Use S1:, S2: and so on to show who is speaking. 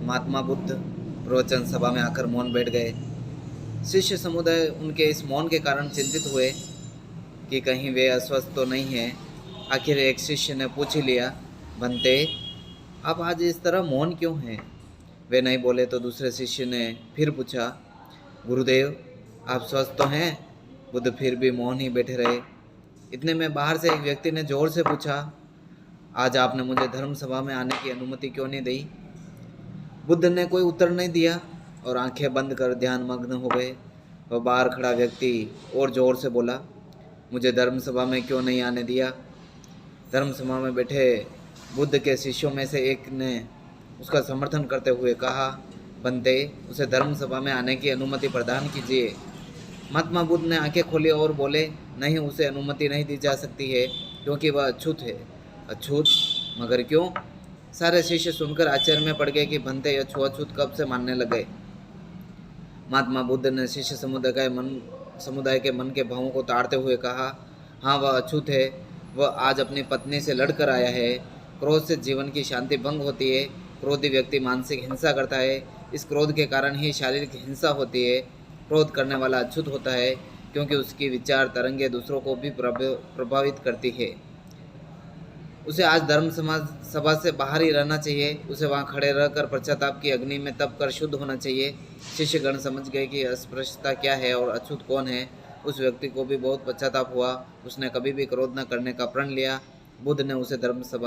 S1: महात्मा बुद्ध प्रवचन सभा में आकर मौन बैठ गए। शिष्य समुदाय उनके इस मौन के कारण चिंतित हुए कि कहीं वे अस्वस्थ तो नहीं हैं। आखिर एक शिष्य ने पूछ ही लिया, बनते, आप आज इस तरह मौन क्यों हैं? वे नहीं बोले तो दूसरे शिष्य ने फिर पूछा, गुरुदेव, आप स्वस्थ तो हैं? बुद्ध फिर भी मौन ही बैठे रहे। इतने में बाहर से एक व्यक्ति ने जोर से पूछा, आज आपने मुझे धर्म सभा में आने की अनुमति क्यों नहीं दी? बुद्ध ने कोई उत्तर नहीं दिया और आंखें बंद कर ध्यान मग्न हो गए। वह बाहर खड़ा व्यक्ति और जोर से बोला, मुझे धर्म सभा में क्यों नहीं आने दिया? धर्म सभा में बैठे बुद्ध के शिष्यों में से एक ने उसका समर्थन करते हुए कहा, बनते, उसे धर्म सभा में आने की अनुमति प्रदान कीजिए। महात्मा बुद्ध ने आंखें खोली और बोले, नहीं, उसे अनुमति नहीं दी जा सकती है क्योंकि वह अछूत है। अछूत? मगर क्यों? सारे शिष्य सुनकर आश्चर्य में पड़ गए कि बनते अछूत कब से मानने लगे। महात्मा बुद्ध ने शिष्य समुदाय के मन के भावों को ताड़ते हुए कहा, हाँ, वह अछूत है। वह आज अपनी पत्नी से लड़कर आया है। क्रोध से जीवन की शांति भंग होती है। क्रोधी व्यक्ति मानसिक हिंसा करता है। इस क्रोध के कारण ही शारीरिक हिंसा होती है। क्रोध करने वाला अछूत होता है क्योंकि उसकी विचार तरंगे दूसरों को भी प्रभावित करती है। उसे आज धर्म समाज सभा से बाहर ही रहना चाहिए। उसे वहाँ खड़े रहकर पश्चाताप की अग्नि में तप कर शुद्ध होना चाहिए। शिष्यगण समझ गए कि अस्पृश्यता क्या है और अछूत कौन है। उस व्यक्ति को भी बहुत पश्चाताप हुआ। उसने कभी भी क्रोध न करने का प्रण लिया। बुद्ध ने उसे धर्म सभा